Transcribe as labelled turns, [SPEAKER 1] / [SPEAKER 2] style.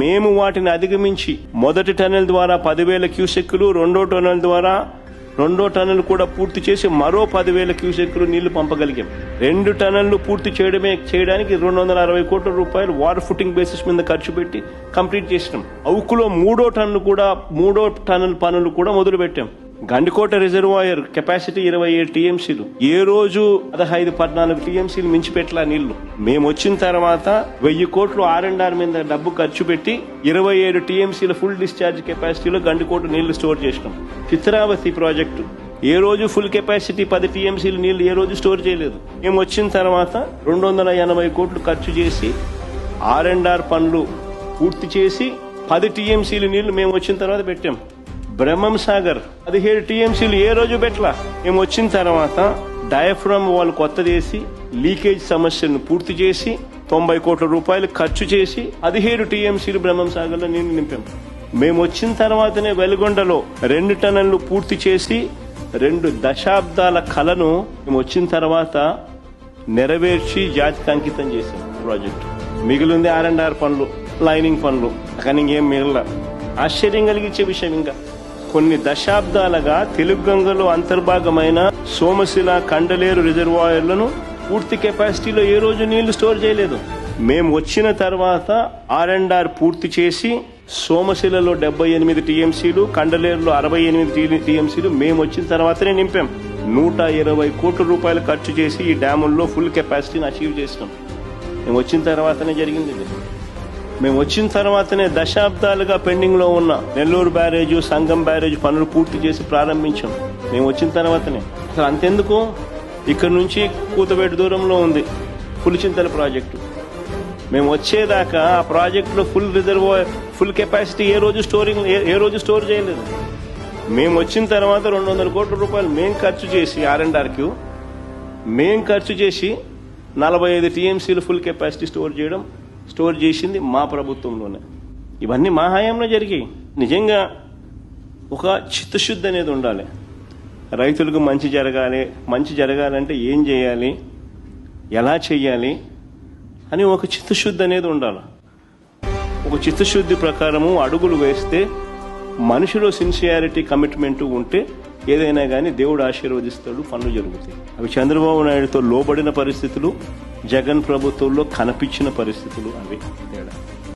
[SPEAKER 1] మేము వాటిని అధిగమించి మొదటి టన్నెల్ ద్వారా 10,000 క్యూసెక్కులు, రెండో టన్నెల్ కూడా పూర్తి చేసి మరో 10,000 క్యూసెక్కులు నీళ్లు పంపగలిగాం. 2 టన్నెళ్లు పూర్తి చేయడానికి 260 కోట్ల రూపాయలు వాటర్ ఫుటింగ్ బేసిస్ మీద ఖర్చు పెట్టి కంప్లీట్ చేసినాం. అవుకులో 3వ టన్నెల్ పనులు కూడా మొదలు పెట్టాం. గండికోట రిజర్వాయర్ కెపాసిటీ 27 టీఎంసీలు, ఏ రోజు 15-14 టీఎంసీలు మించిపెట్టలా నీళ్లు. మేము వచ్చిన తర్వాత 1000 కోట్లు R&R మీద డబ్బు ఖర్చు పెట్టి 27 టీఎంసీల ఫుల్ డిశ్చార్జ్ కెపాసిటీలో గండికోట నీళ్లు స్టోర్ చేసినాం. చిత్రావతి ప్రాజెక్టు ఏ రోజు ఫుల్ కెపాసిటీ 10 టీఎంసీలు నీళ్లు ఏ రోజు స్టోర్ చేయలేదు. మేము వచ్చిన తర్వాత 280 కోట్లు ఖర్చు చేసి R&R పనులు పూర్తి చేసి 10 టీఎంసీలు నీళ్లు మేము వచ్చిన తర్వాత పెట్టాం. బ్రహ్మం సాగర్ 17 టీఎంసీలు ఏ రోజు పెట్టలా. మేము వచ్చిన తర్వాత డయాఫ్రమ్ వాల్ కొత్తదేసి లీకేజ్ సమస్యను పూర్తి చేసి 90 కోట్ల రూపాయలు ఖర్చు చేసి 17 టీఎంసీలు బ్రహ్మం సాగర్ లో నీళ్లు నింపాం. మేము వచ్చిన తర్వాతనే వెలుగొండలో 2 టన్నులు పూర్తి చేసి 2 దశాబ్దాల కలను మేము వచ్చిన తర్వాత నెరవేర్చి జాతికి అంకితం చేశాం ప్రాజెక్టు. మిగిలింది R&R పనులు, లైనింగ్ పనులు, కానీ ఇంకేం మిగల. ఆశ్చర్యం కలిగించే విషయం, ఇంకా కొన్ని దశాబ్దాలుగా తెలుగు గంగలో అంతర్భాగమైన సోమశిల, కండలేరు రిజర్వాయర్లను పూర్తి కెపాసిటీలో ఏ రోజు నీళ్లు స్టోర్ చేయలేదు. మేము వచ్చిన తర్వాత R&R పూర్తి చేసి సోమశిలలో 78 టీఎంసీలు, కండలేరులో 68 టీఎంసీలు మేము వచ్చిన తర్వాతనే నింపాం. 120 కోట్ల రూపాయలు ఖర్చు చేసి ఈ డ్యాముల్లో ఫుల్ కెపాసిటీని అచీవ్ చేసినాం. మేము వచ్చిన తర్వాతనే జరిగింది ఇది. మేము వచ్చిన తర్వాతనే దశాబ్దాలుగా పెండింగ్ లో ఉన్న నెల్లూరు బ్యారేజ్, సంగం బ్యారేజ్ పనులు పూర్తి చేసి ప్రారంభించాం. మేము వచ్చిన తర్వాతనే. అసలు అంతెందుకు, ఇక్కడ నుంచి కూతవేటు దూరంలో ఉంది పులిచింతల ప్రాజెక్టు. మేము వచ్చేదాకా ఆ ప్రాజెక్టులో ఫుల్ కెపాసిటీ ఏ రోజు స్టోర్ చేయలేదు. మేము వచ్చిన తర్వాత 200 కోట్ల రూపాయలు మేము ఖర్చు చేసి R&Rకి మేము ఖర్చు చేసి 45 టీఎంసీలు ఫుల్ కెపాసిటీ స్టోర్ చేసింది మా ప్రభుత్వంలోనే. ఇవన్నీ మా హయాంలో జరిగాయి. నిజంగా ఒక చిత్తశుద్ధి అనేది ఉండాలి. రైతులకు మంచి జరగాలంటే ఏం చేయాలి, ఎలా చేయాలి అని ఒక చిత్తశుద్ధి అనేది ఉండాలి. ఒక చిత్తశుద్ధి ప్రకారము అడుగులు వేస్తే, మనిషిలో సిన్సియారిటీ, కమిట్మెంట్ ఉంటే ఏదైనా కానీ దేవుడు ఆశీర్వదిస్తాడు, పనులు జరుగుతాయి. అవి చంద్రబాబు నాయుడుతో లోబడిన పరిస్థితులు, జగన్ ప్రభుత్వంలో కనిపించిన పరిస్థితులు అవి తేడా.